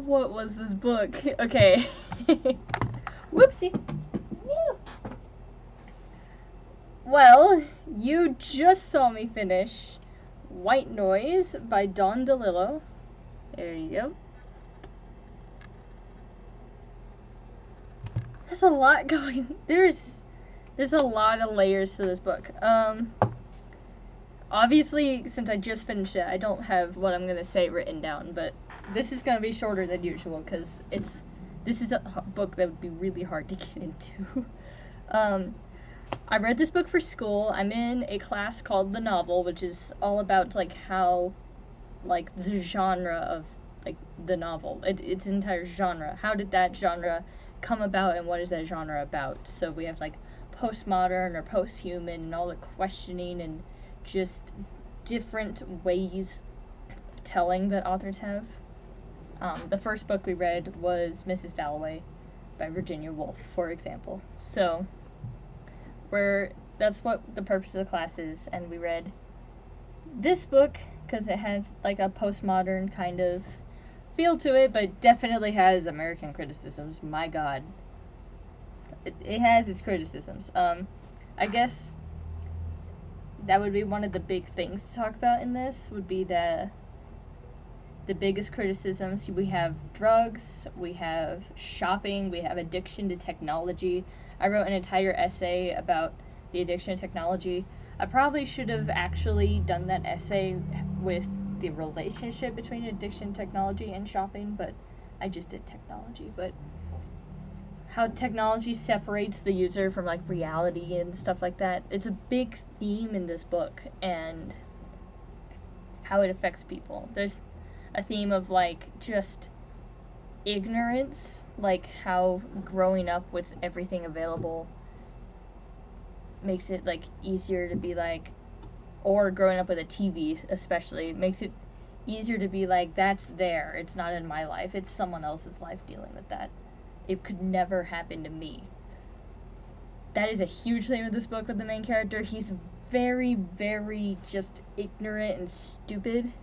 What was this book? Okay. Whoopsie. Well, you just saw me finish White Noise by Don DeLillo. There you go. There's a lot going. There's a lot of layers to this book. Obviously, since I just finished it, I don't have what I'm gonna say written down, but this is gonna be shorter than usual because this is a book that would be really hard to get into. I read this book for school. I'm in a class called The Novel, which is all about like how, like the genre of like the novel, its entire genre. How did that genre come about, and what is that genre about? So we have like postmodern or post-human, and all the questioning and just different ways of telling that authors have. The first book we read was Mrs. Dalloway by Virginia Woolf, for example. So that's what the purpose of the class is, and we read this book because it has like a postmodern kind of feel to it, but it definitely has American criticisms. My God, it has its criticisms. I guess that would be one of the big things to talk about in this. Would be the biggest criticisms. We have drugs, we have shopping, we have addiction to technology. I wrote an entire essay about the addiction to technology. I probably should have actually done that essay with the relationship between addiction to technology and shopping, but I just did technology. But how technology separates the user from like reality and stuff like that. It's a big theme in this book, and how it affects people. There's a theme of like just ignorance, like how growing up with everything available makes it like easier to be like, or growing up with a TV especially makes it easier to be like, that's there, it's not in my life, it's someone else's life dealing with that, it could never happen to me. That is a huge thing with this book with the main character. He's very, very just ignorant and stupid.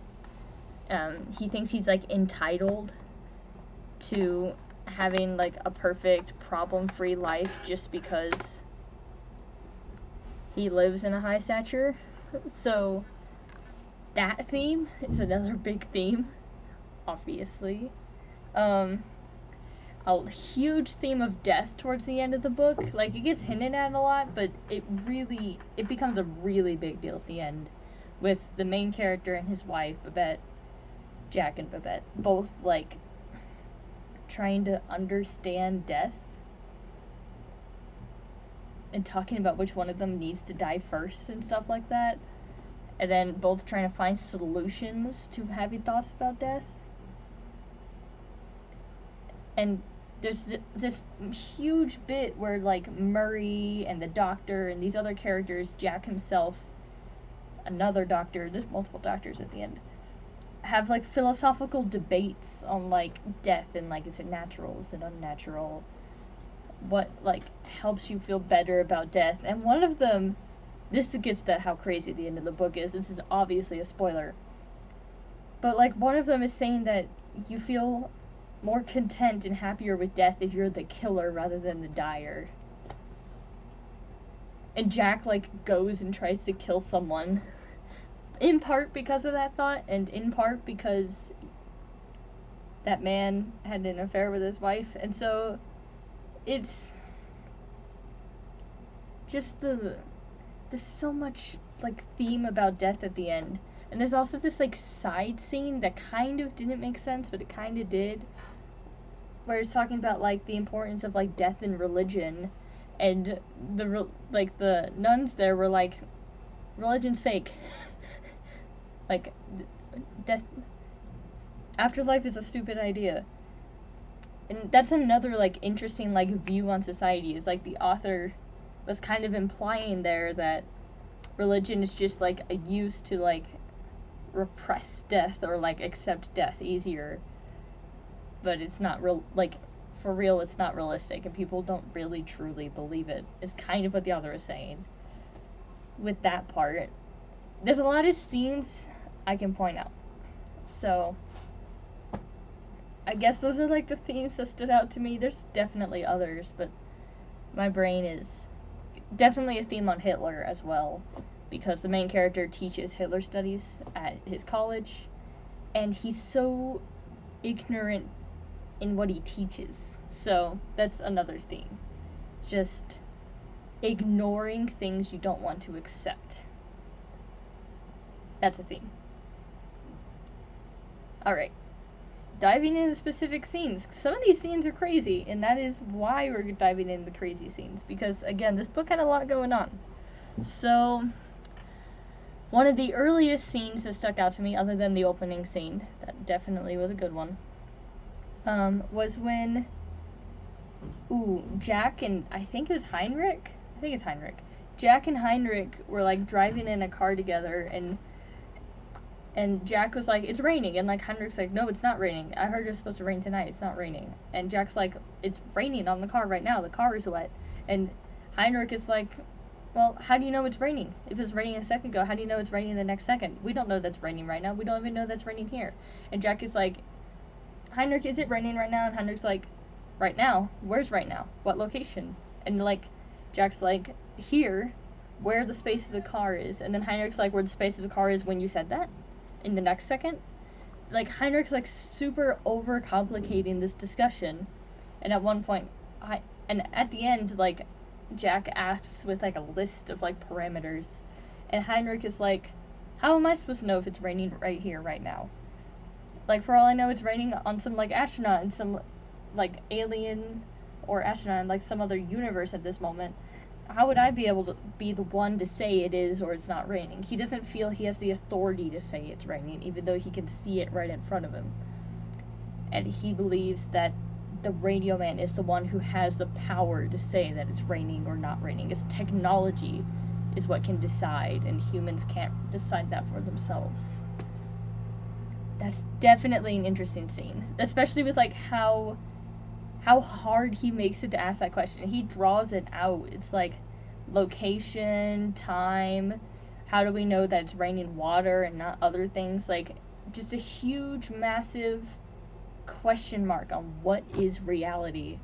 He thinks he's like entitled to having like a perfect problem-free life just because he lives in a high stature. So that theme is another big theme, obviously. A huge theme of death towards the end of the book. Like, it gets hinted at a lot, but it becomes a really big deal at the end, with the main character and his wife, Jack and Babette, both like trying to understand death and talking about which one of them needs to die first and stuff like that, and then both trying to find solutions to having thoughts about death. And there's this huge bit where like Murray and the doctor and these other characters, Jack himself, another doctor, there's multiple doctors at the end, have like philosophical debates on like death and like, is it natural, is it unnatural, what like helps you feel better about death. And one of them, this gets to how crazy the end of the book is, this is obviously a spoiler, but like one of them is saying that you feel more content and happier with death if you're the killer rather than the dyer. And Jack like goes and tries to kill someone, in part because of that thought, and in part because that man had an affair with his wife. And so it's just there's so much like theme about death at the end. And there's also this like side scene that kind of didn't make sense, but it kind of did, where it's talking about like the importance of like death in religion, and the nuns there were like, religion's fake. Like, death, afterlife is a stupid idea. And that's another like interesting like view on society, is like the author was kind of implying there that religion is just like a use to like repress death or like accept death easier, but it's not real, like for real it's not realistic, and people don't really truly believe it, is kind of what the author is saying with that part. There's a lot of scenes I can point out. So I guess those are like the themes that stood out to me. There's definitely others, but my brain is definitely a theme on Hitler as well, because the main character teaches Hitler studies at his college, and he's so ignorant in what he teaches. So that's another theme. Just ignoring things you don't want to accept. That's a theme. Alright. Diving into specific scenes. Some of these scenes are crazy, and that is why we're diving into the crazy scenes, because again, this book had a lot going on. So, one of the earliest scenes that stuck out to me, other than the opening scene, that definitely was a good one, was when Jack and I think it was Heinrich. I think it's Heinrich. Jack and Heinrich were like driving in a car together, and Jack was like, it's raining, and like Heinrich's like, no, it's not raining. I heard it's supposed to rain tonight. It's not raining. And Jack's like, it's raining on the car right now. The car is wet. And Heinrich is like, well, how do you know it's raining? If it was raining a second ago, how do you know it's raining the next second? We don't know that's raining right now. We don't even know that's raining here. And Jack is like, Heinrich, is it raining right now? And Heinrich's like, right now? Where's right now? What location? And like, Jack's like, here, where the space of the car is. And then Heinrich's like, where the space of the car is when you said that? In the next second? Like, Heinrich's like super overcomplicating this discussion. And at one point, and at the end, like, Jack asks with like a list of like parameters, and Heinrich is like, how am I supposed to know if it's raining right here, right now? Like, for all I know, it's raining on some like astronaut in some like alien or astronaut in like some other universe at this moment. How would I be able to be the one to say it is or it's not raining? He doesn't feel he has the authority to say it's raining, even though he can see it right in front of him. And he believes that the radio man is the one who has the power to say that it's raining or not raining. It's technology is what can decide, and humans can't decide that for themselves. That's definitely an interesting scene, especially with like how hard he makes it to ask that question. He draws it out. It's like location, time, how do we know that it's raining water and not other things? Like, just a huge, massive question mark on what is reality.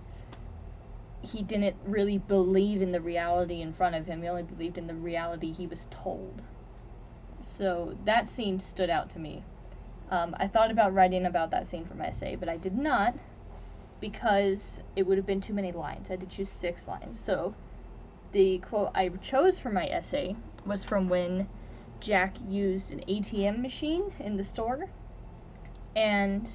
He didn't really believe in the reality in front of him. He only believed in the reality he was told. So that scene stood out to me. I thought about writing about that scene for my essay, but I did not, because it would have been too many lines. I had to choose 6 lines. So the quote I chose for my essay was from when Jack used an ATM machine in the store, and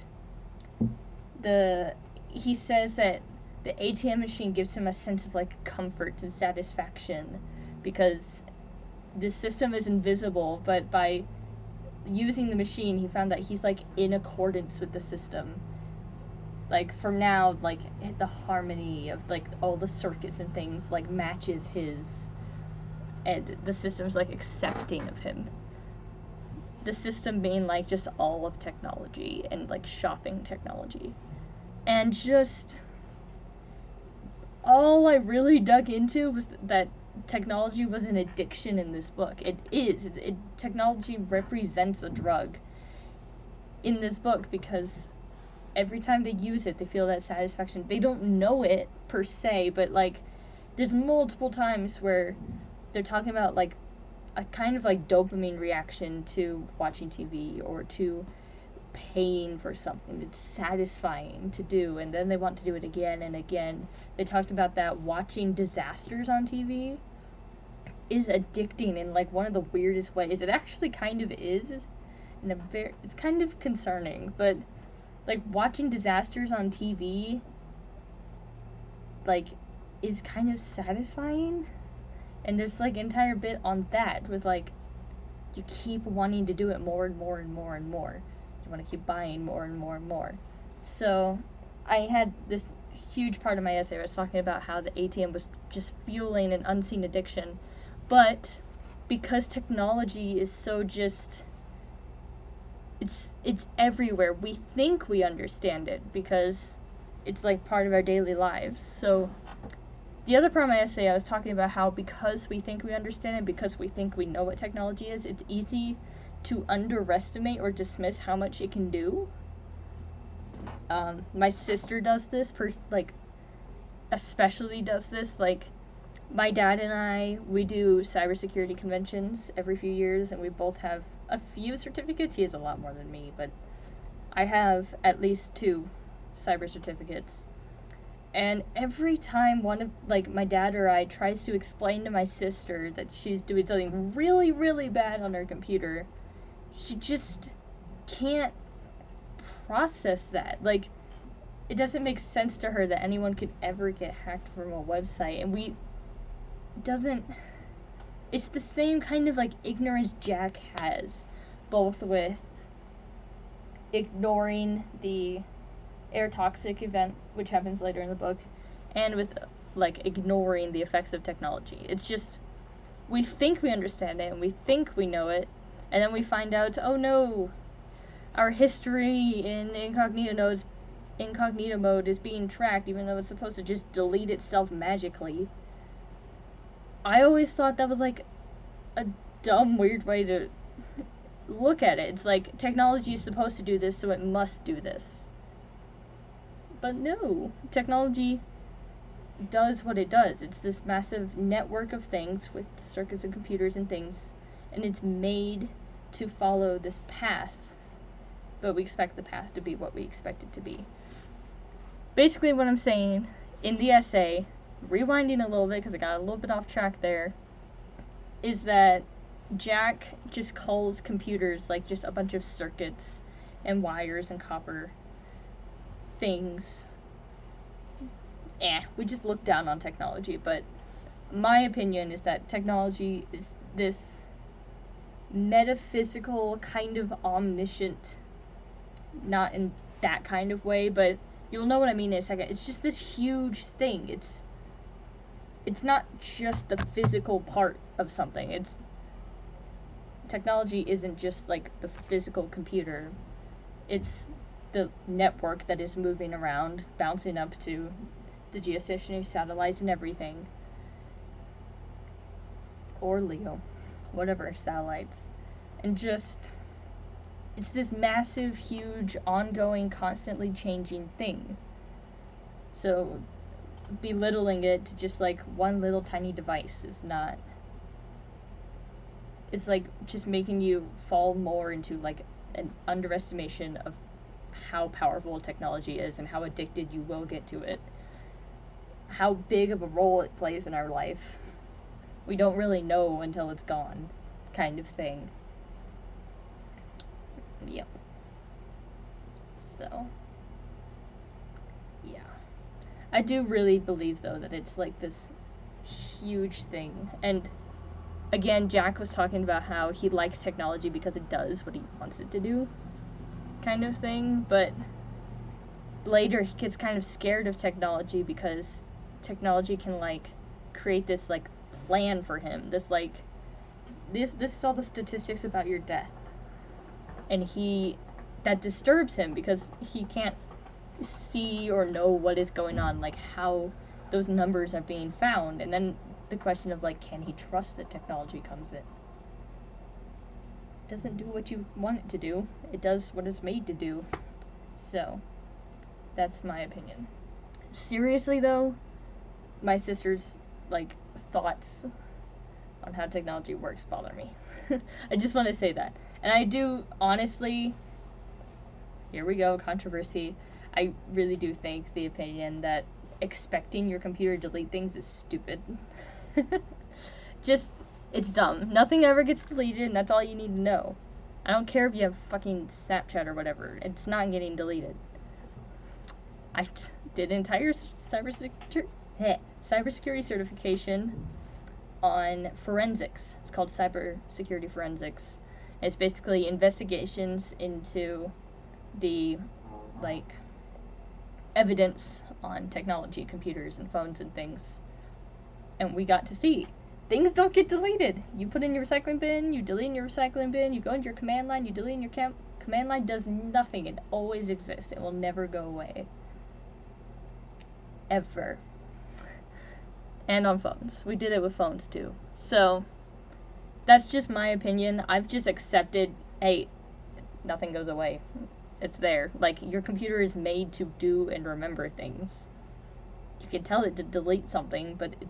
he says that the ATM machine gives him a sense of like comfort and satisfaction, because the system is invisible, but by using the machine he found that he's like in accordance with the system. Like, for now, like, the harmony of, like, all the circuits and things, like, matches his, and the system's, like, accepting of him. The system being, like, just all of technology and, like, shopping technology. And just, all I really dug into was that technology was an addiction in this book. It is. Technology represents a drug in this book, because every time they use it, they feel that satisfaction. They don't know it, per se, but, like, there's multiple times where they're talking about, like, a kind of, like, dopamine reaction to watching TV or to paying for something. It's satisfying to do, and then they want to do it again and again. They talked about that watching disasters on TV is addicting in, like, one of the weirdest ways. It actually kind of is, it's kind of concerning, but like, watching disasters on TV, like, is kind of satisfying. And there's, like, an entire bit on that with, like, you keep wanting to do it more and more and more and more. You want to keep buying more and more and more. So, I had this huge part of my essay where I was talking about how the ATM was just fueling an unseen addiction. But, because technology is so just... It's everywhere. We think we understand it because it's like part of our daily lives. So the other part of my essay, I was talking about how because we think we understand it, because we think we know what technology is, it's easy to underestimate or dismiss how much it can do. My sister does this, especially does this. Like, my dad and I, we do cybersecurity conventions every few years, and we both have a few certificates. He has a lot more than me, but I have at least 2 cyber certificates. And every time one of, like, my dad or I tries to explain to my sister that she's doing something really, really bad on her computer, she just can't process that. Like, it doesn't make sense to her that anyone could ever get hacked from a website. And it's the same kind of, like, ignorance Jack has, both with ignoring the air toxic event, which happens later in the book, and with, like, ignoring the effects of technology. It's just, we think we understand it, and we think we know it, and then we find out, oh no, our history in incognito mode is being tracked, even though it's supposed to just delete itself magically. I always thought that was, like, a dumb, weird way to look at it. It's like, technology is supposed to do this, so it must do this. But no, technology does what it does. It's this massive network of things with circuits and computers and things, and it's made to follow this path, but we expect the path to be what we expect it to be. Basically what I'm saying in the essay, rewinding a little bit because I got a little bit off track there, is that Jack just calls computers like just a bunch of circuits and wires and copper things. We just look down on technology, but my opinion is that technology is this metaphysical kind of omniscient, not in that kind of way, but you'll know what I mean in a second. It's just this huge thing. It's not just the physical part of something. Technology isn't just like the physical computer. It's the network that is moving around, bouncing up to the geostationary satellites and everything. Or LEO, whatever satellites. And just, it's this massive, huge, ongoing, constantly changing thing. So belittling it to just like one little tiny device is not, it's like just making you fall more into like an underestimation of how powerful technology is and how addicted you will get to it, how big of a role it plays in our life. We don't really know until it's gone, kind of thing. Yep. So, yeah. I do really believe, though, that it's like this huge thing. And again, Jack was talking about how he likes technology because it does what he wants it to do, kind of thing. But later he gets kind of scared of technology because technology can like create this like plan for him. This is all the statistics about your death. And that disturbs him because he can't see or know what is going on, like how those numbers are being found. And then the question of like, can he trust that technology comes in? It doesn't do what you want it to do. It does what it's made to do. So that's my opinion. Seriously though, my sister's like thoughts on how technology works bother me. I just want to say that. And I do honestly, here we go, controversy. I really do think the opinion that expecting your computer to delete things is stupid. Just, it's dumb. Nothing ever gets deleted, and that's all you need to know. I don't care if you have fucking Snapchat or whatever. It's not getting deleted. I did an entire cybersecurity certification on forensics. It's called cybersecurity forensics. It's basically investigations into the like evidence on technology, computers and phones and things. And we got to see things don't get deleted. You put in your recycling bin, you delete in your recycling bin, you go into your command line, you delete in your command line, does nothing. It always exists. It will never go away. Ever. And on phones. We did it with phones too. So that's just my opinion. I've just accepted, hey, nothing goes away. It's there. Like, your computer is made to do and remember things. You can tell it to delete something, but it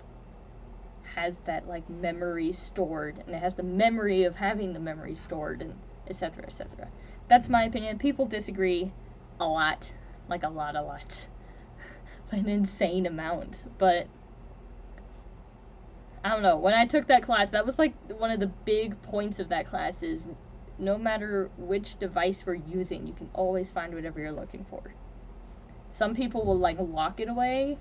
has that, like, memory stored, and it has the memory of having the memory stored, and etc., etc. That's my opinion. People disagree a lot. Like, a lot. An insane amount. But I don't know. When I took that class, that was, like, one of the big points of that class is no matter which device we're using, you can always find whatever you're looking for. Some people will, like, lock it away,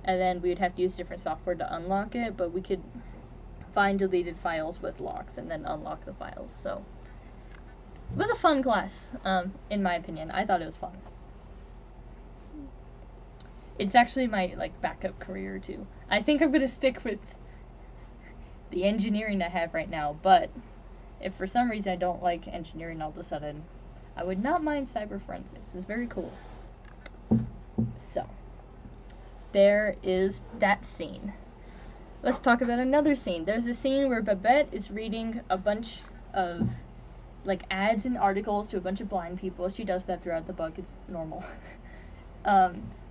and then we'd have to use different software to unlock it, but we could find deleted files with locks and then unlock the files. So it was a fun class, in my opinion. I thought it was fun. It's actually my, like, backup career, too. I think I'm going to stick with the engineering I have right now, but if for some reason I don't like engineering all of a sudden, I would not mind cyber forensics. It's very cool. So, there is that scene. Let's talk about another scene. There's a scene where Babette is reading a bunch of, like, ads and articles to a bunch of blind people. She does that throughout the book. It's normal.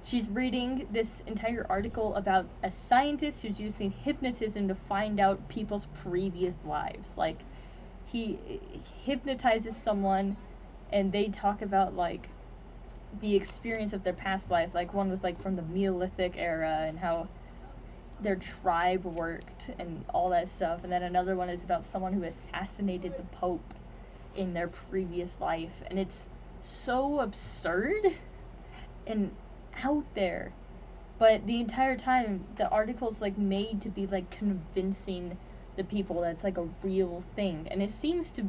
She's reading this entire article about a scientist who's using hypnotism to find out people's previous lives. Like, he hypnotizes someone, and they talk about, like, the experience of their past life. Like, one was, like, from the Neolithic era and how their tribe worked and all that stuff. And then another one is about someone who assassinated the Pope in their previous life. And it's so absurd and out there, but the entire time the article's, like, made to be, like, convincing the people that it's, like, a real thing. And it seems to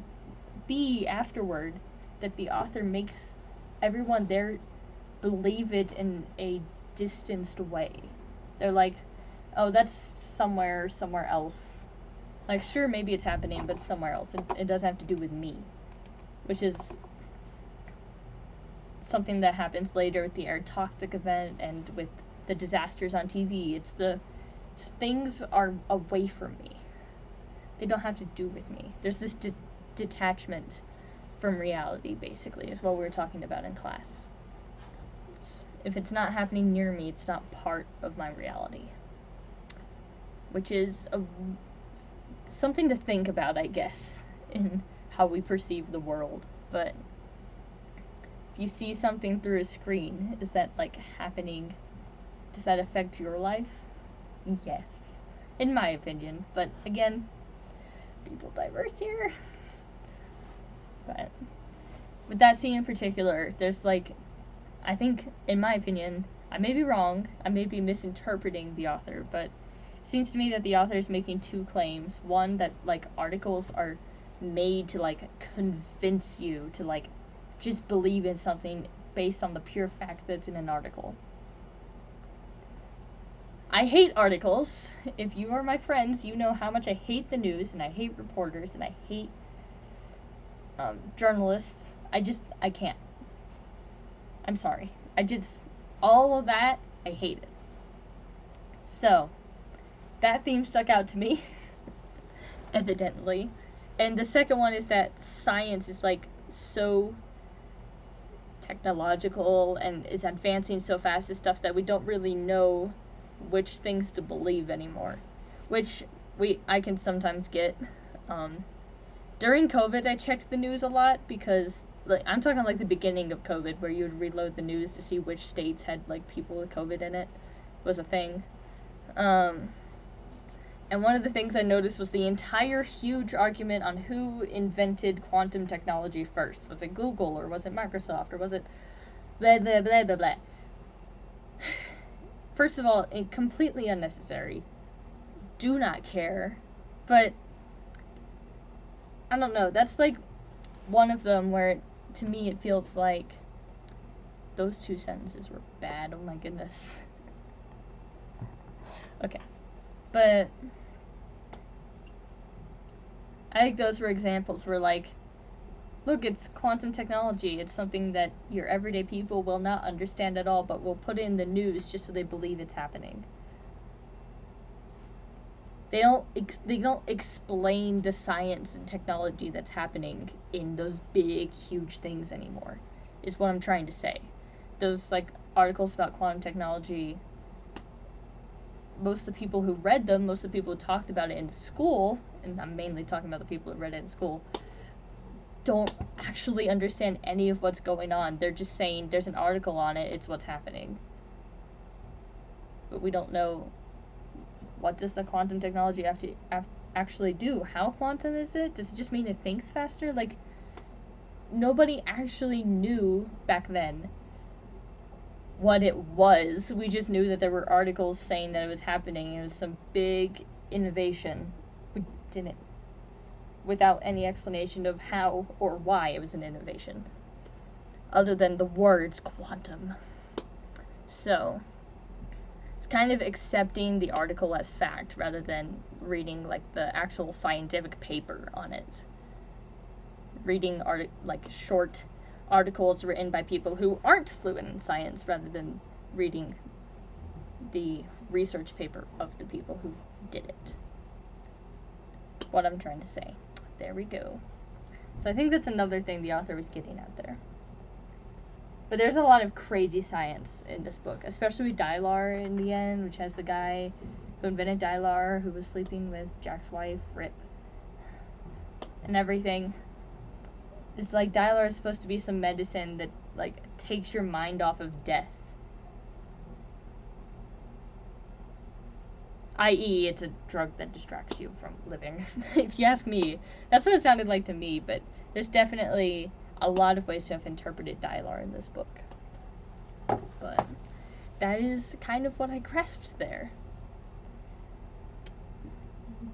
be afterward that the author makes everyone there believe it in a distanced way. They're like, oh, that's somewhere else. Like, sure, maybe it's happening, but somewhere else. It doesn't have to do with me, which is something that happens later with the air toxic event and with the disasters on TV. It's things are away from me. They don't have to do with me. There's this detachment from reality, basically, is what we were talking about in class. If it's not happening near me, it's not part of my reality. Which is something to think about, I guess, in how we perceive the world. But if you see something through a screen, is that, like, happening? Does that affect your life? Yes, in my opinion. But again, people diverse here. But with that scene in particular, there's, like, I think, in my opinion, I may be wrong, I may be misinterpreting the author, but it seems to me that the author is making two claims. One, that, like, articles are made to, like, convince you to, like, just believe in something based on the pure fact that it's in an article. I hate articles. If you are my friends, you know how much I hate the news, and I hate reporters, and I hate journalists. I can't. I'm sorry. All of that, I hate it. So, that theme stuck out to me, evidently. And the second one is that science is, like, so technological and is advancing so fast and stuff that we don't really know which things to believe anymore. Which I can sometimes get. During COVID, I checked the news a lot because, like, I'm talking, like, the beginning of COVID, where you would reload the news to see which states had, like, people with COVID in it. Was a thing. And one of the things I noticed was the entire huge argument on who invented quantum technology first. Was it Google, or was it Microsoft, or was it blah, blah, blah, blah, blah. First of all, completely unnecessary. Do not care. But I don't know, that's, like, one of them where, to me, it feels like those two sentences were bad. Oh my goodness. Okay. But I think those were examples where, like, look, it's quantum technology. It's something that your everyday people will not understand at all, but will put it in the news just so they believe it's happening. They don't explain the science and technology that's happening in those big, huge things anymore. is what I'm trying to say. Those, like, articles about quantum technology, most of the people who read them, most of the people who talked about it in school, and I'm mainly talking about the people who read it in school, don't actually understand any of what's going on. They're just saying there's an article on it, it's what's happening. But we don't know, what does the quantum technology have to actually do? How quantum is it? Does it just mean it thinks faster? Like, nobody actually knew back then what it was. We just knew that there were articles saying that it was happening. It was some big innovation. We didn't, without any explanation of how or why it was an innovation, other than the words quantum. So it's kind of accepting the article as fact rather than reading, like, the actual scientific paper on it. Reading like short articles written by people who aren't fluent in science rather than reading the research paper of the people who did it. What I'm trying to say. There we go. So I think that's another thing the author was getting at there. But there's a lot of crazy science in this book, especially with Dylar in the end, which has the guy who invented Dylar, who was sleeping with Jack's wife, Rip, and everything. It's like Dylar is supposed to be some medicine that, like, takes your mind off of death. I.e., it's a drug that distracts you from living. If you ask me, that's what it sounded like to me, but there's definitely a lot of ways to have interpreted Dylar in this book. But that is kind of what I grasped there.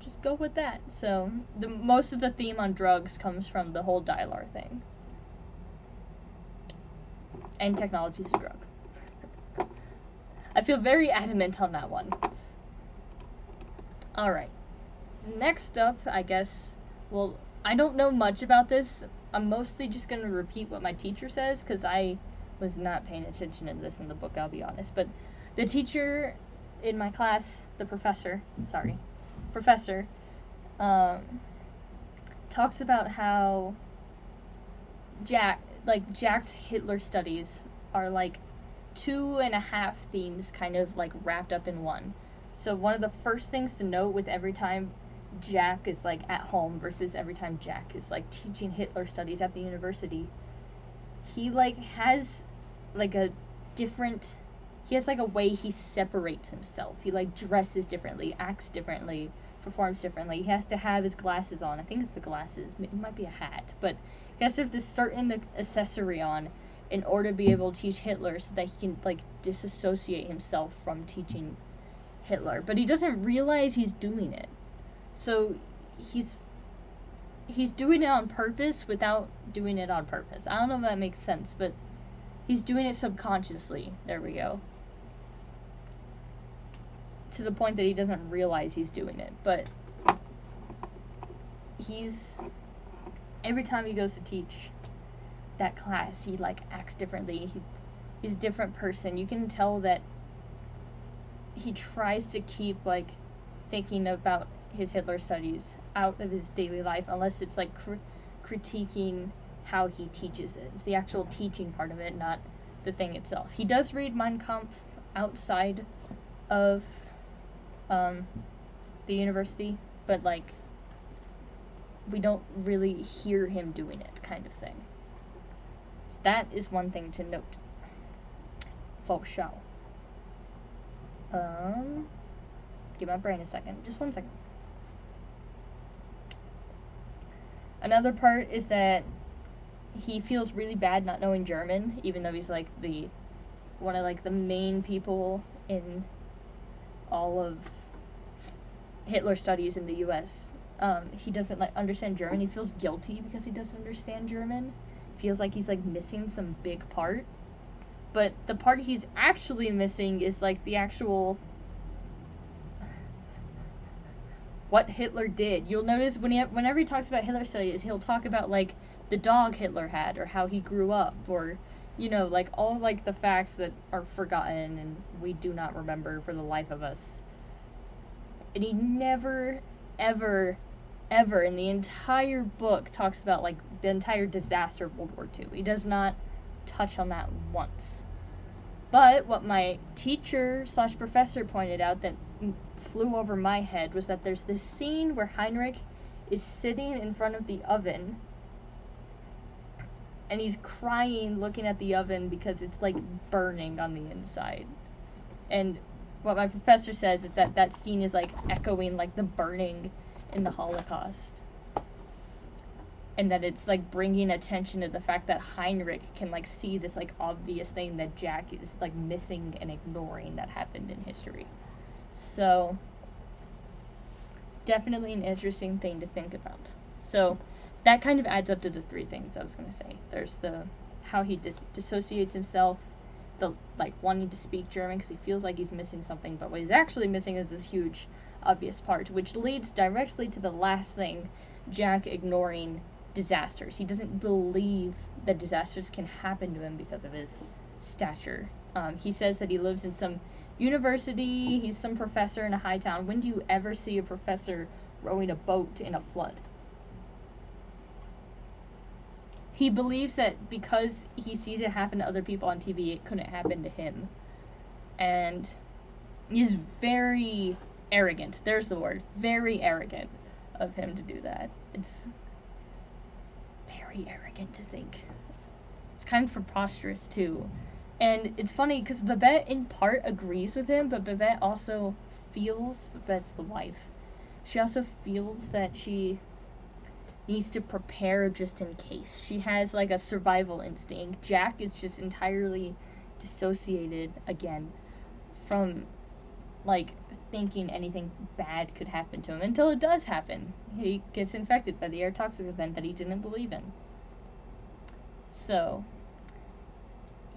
Just go with that. So, most of the theme on drugs comes from the whole Dylar thing. And technology is a drug. I feel very adamant on that one. Alright. Next up, I guess, well, I don't know much about this. I'm mostly just going to repeat what my teacher says, because I was not paying attention to this in the book, I'll be honest. But the teacher in my class, the professor, talks about how Jack's Hitler studies are like 2.5 themes kind of like wrapped up in one. So one of the first things to note with every time Jack is like at home versus every time Jack is like teaching Hitler studies at the university, he like has like a different, he has like a way he separates himself. He like dresses differently, acts differently, performs differently. He has to have his glasses on. I think it's the glasses. It might be a hat, but he has to have this certain accessory on in order to be able to teach Hitler, so that he can like disassociate himself from teaching Hitler. But he doesn't realize he's doing it. So he's doing it on purpose without doing it on purpose. I don't know if that makes sense, but he's doing it subconsciously. There we go. To the point that he doesn't realize he's doing it. But every time he goes to teach that class, he like acts differently. He's a different person. You can tell that he tries to keep like thinking about his Hitler studies out of his daily life, unless it's like critiquing how he teaches it. It's the actual teaching part of it, not the thing itself. He does read Mein Kampf outside of the university, but like we don't really hear him doing it, kind of thing. So that is one thing to note. For sure. Give my brain a second. Just 1 second. Another part is that he feels really bad not knowing German, even though he's like one of like the main people in all of Hitler studies in the US. He doesn't like understand German. He feels guilty because he doesn't understand German. Feels like he's like missing some big part. But the part he's actually missing is like the actual what Hitler did. You'll notice whenever he talks about Hitler studies, he'll talk about like the dog Hitler had, or how he grew up, or you know, like all like the facts that are forgotten and we do not remember for the life of us. And he never, ever, ever in the entire book talks about like the entire disaster of World War II. He does not touch on that once. But what my teacher/professor pointed out that flew over my head was that there's this scene where Heinrich is sitting in front of the oven and he's crying looking at the oven because it's like burning on the inside. And what my professor says is that that scene is like echoing like the burning in the Holocaust. And that it's like bringing attention to the fact that Heinrich can like see this like obvious thing that Jack is like missing and ignoring that happened in history. So definitely an interesting thing to think about. So that kind of adds up to the three things I was going to say. There's the how he dissociates himself, the like wanting to speak German because he feels like he's missing something, but what he's actually missing is this huge obvious part, which leads directly to the last thing, Jack ignoring disasters. He doesn't believe that disasters can happen to him because of his stature. He says that he lives in some university, he's some professor in a high town. When do you ever see a professor rowing a boat in a flood? He believes that because he sees it happen to other people on TV, it couldn't happen to him. And he's very arrogant. There's the word. Very arrogant of him to do that. It's very arrogant to think. It's kind of preposterous, too. And it's funny, because Babette in part agrees with him, but Babette also feels, Babette's the wife, she also feels that she needs to prepare just in case. She has like a survival instinct. Jack is just entirely dissociated, again, from like thinking anything bad could happen to him until it does happen. He gets infected by the air toxic event that he didn't believe in. So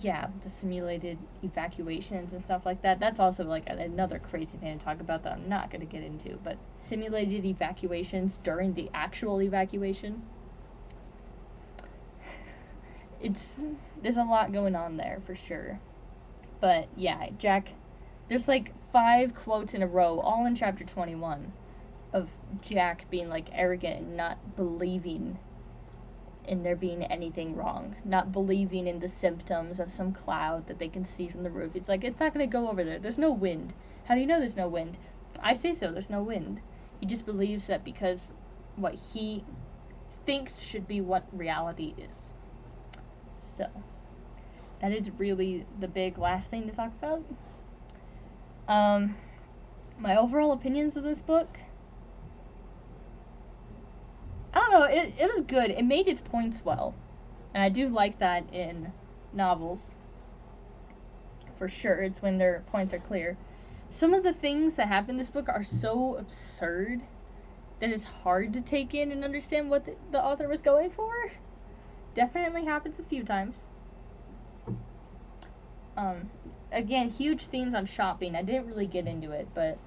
yeah, the simulated evacuations and stuff like that, that's also like another crazy thing to talk about that I'm not going to get into, but simulated evacuations during the actual evacuation, there's a lot going on there for sure. But yeah, Jack, there's like 5 quotes in a row, all in chapter 21, of Jack being like arrogant and not believing in there being anything wrong, not believing in the symptoms of some cloud that they can see from the roof. It's like, it's not going to go over there. There's no wind. How do you know there's no wind? I say so, there's no wind. He just believes that because what he thinks should be what reality is. So, that is really the big last thing to talk about. My overall opinions of this book, I don't know, it was good. It made its points well. And I do like that in novels. For sure, it's when their points are clear. Some of the things that happen in this book are so absurd that it's hard to take in and understand what the author was going for. Definitely happens a few times. Again, huge themes on shopping. I didn't really get into it, but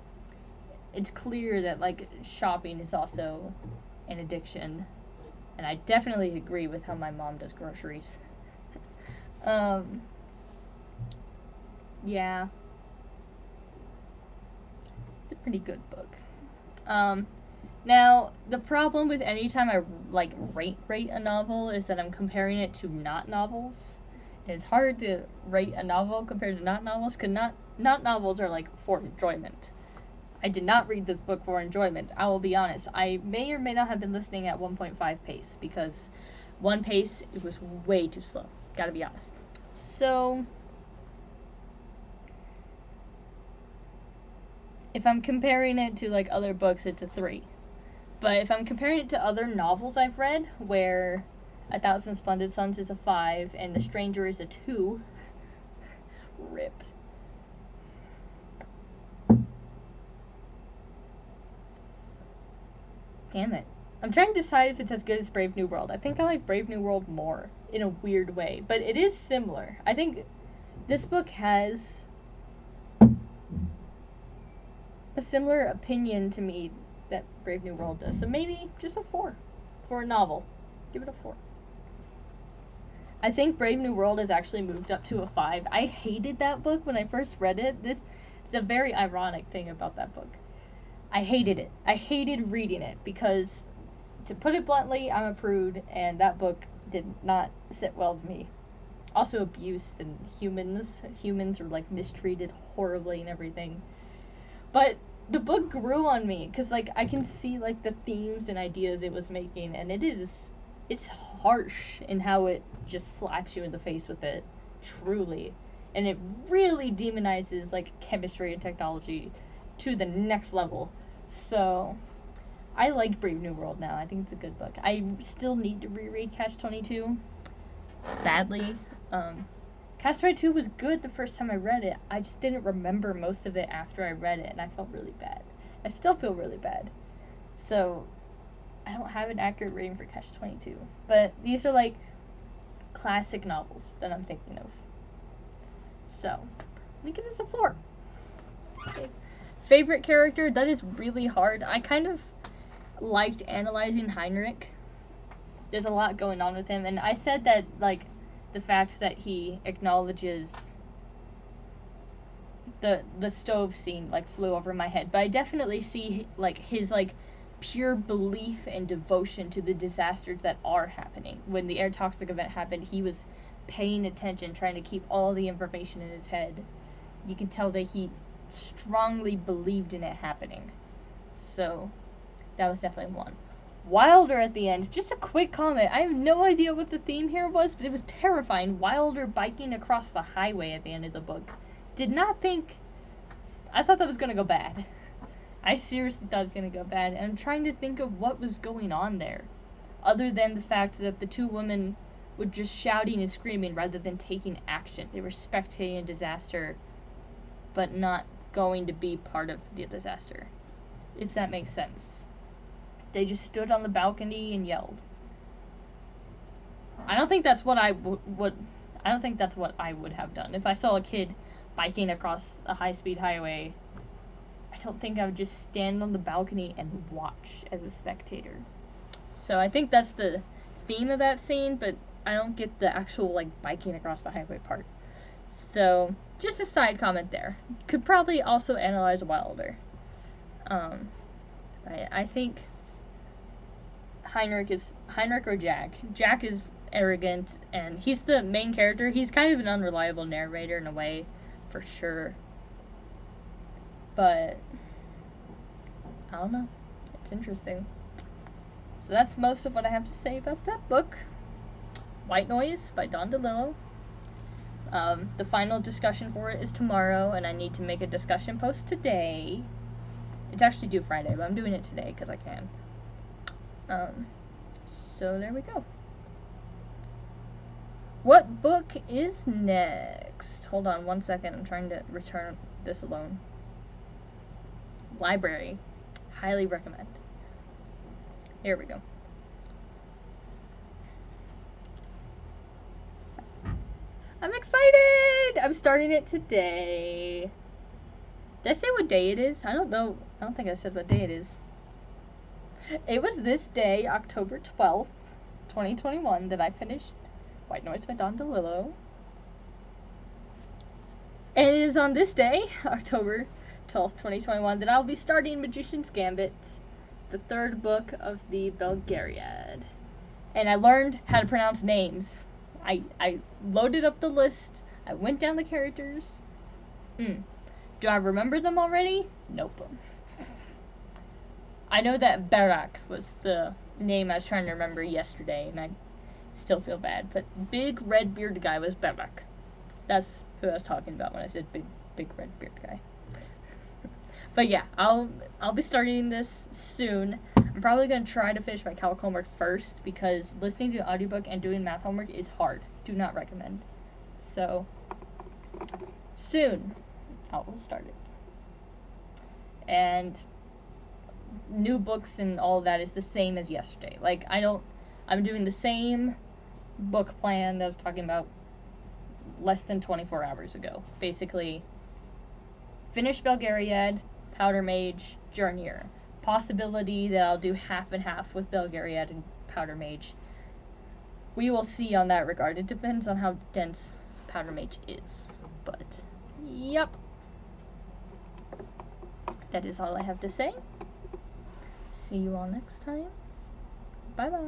it's clear that, like, shopping is also an addiction, and I definitely agree with how my mom does groceries. Yeah, it's a pretty good book. Now, the problem with any time I, like, rate a novel is that I'm comparing it to not novels, and it's hard to rate a novel compared to not novels, because not novels are, like, for enjoyment. I did not read this book for enjoyment. I will be honest. I may or may not have been listening at 1.5 pace, because 1 pace, it was way too slow. Gotta be honest. So, if I'm comparing it to, like, other books, it's a 3. But if I'm comparing it to other novels I've read, where A Thousand Splendid Suns is a 5, and The Stranger is a 2, rip. Damn it. I'm trying to decide if it's as good as Brave New World. I think I like Brave New World more, in a weird way. But it is similar. I think this book has a similar opinion to me that Brave New World does. So maybe just a 4 for a novel. Give it a 4. I think Brave New World has actually moved up to a 5. I hated that book when I first read it. This is a very ironic thing about that book. I hated it. I hated reading it because, to put it bluntly, I'm a prude, and that book did not sit well with me. Also abuse and humans are like mistreated horribly and everything. But the book grew on me because like I can see like the themes and ideas it was making, and it's harsh in how it just slaps you in the face with it, truly. And it really demonizes like chemistry and technology to the next level. So I like Brave New World now. I think it's a good book. I still need to reread Catch 22 badly. Catch 22 was good the first time I read it. I just didn't remember most of it after I read it, and I felt really bad. I still feel really bad. So I don't have an accurate rating for Catch 22. But these are like classic novels that I'm thinking of. So let me give this a 4. Okay. Favorite character? That is really hard. I kind of liked analyzing Heinrich. There's a lot going on with him, and I said that like the fact that he acknowledges the stove scene like flew over my head, but I definitely see like his like pure belief and devotion to the disasters that are happening. When the air toxic event happened, he was paying attention, trying to keep all the information in his head. You can tell that he strongly believed in it happening. So that was definitely one. Wilder at the end, just a quick comment. I have no idea what the theme here was, but it was terrifying. Wilder biking across the highway at the end of the book. Did not think, I thought that was going to go bad. I seriously thought it was going to go bad, and I'm trying to think of what was going on there. Other than the fact that the two women were just shouting and screaming rather than taking action. They were spectating a disaster, but not going to be part of the disaster. If that makes sense. They just stood on the balcony and yelled. I don't think that's what I would have done. If I saw a kid biking across a high-speed highway, I don't think I would just stand on the balcony and watch as a spectator. So I think that's the theme of that scene, but I don't get the actual like biking across the highway part. So just a side comment there. Could probably also analyze Wilder. I think Heinrich or Jack. Jack is arrogant, and he's the main character. He's kind of an unreliable narrator in a way, for sure. But I don't know. It's interesting. So that's most of what I have to say about that book. White Noise by Don DeLillo. The final discussion for it is tomorrow, and I need to make a discussion post today. It's actually due Friday, but I'm doing it today because I can. So there we go. What book is next? Hold on one second. I'm trying to return this alone. Library. Highly recommend. Here we go. I'm excited! I'm starting it today. Did I say what day it is? I don't know. I don't think I said what day it is. It was this day, October 12th, 2021, that I finished White Noise by Don DeLillo. And it is on this day, October 12th, 2021, that I'll be starting Magician's Gambit, the third book of the Belgariad. And I learned how to pronounce names. I loaded up the list. I went down the characters. Do I remember them already? Nope. I know that Barak was the name I was trying to remember yesterday, and I still feel bad. But big red beard guy was Barak. That's who I was talking about when I said big red beard guy. But yeah, I'll be starting this soon. I'm probably going to try to finish my calc homework first, because listening to an audiobook and doing math homework is hard. Do not recommend. So, soon, I will start it. And new books and all of that is the same as yesterday. Like, I'm doing the same book plan that I was talking about less than 24 hours ago. Basically, finish Belgariad, Powder Mage, Journeyer. Possibility that I'll do half and half with Belgariad and Powder Mage. We will see on that regard. It depends on how dense Powder Mage is. But, yep. That is all I have to say. See you all next time. Bye-bye.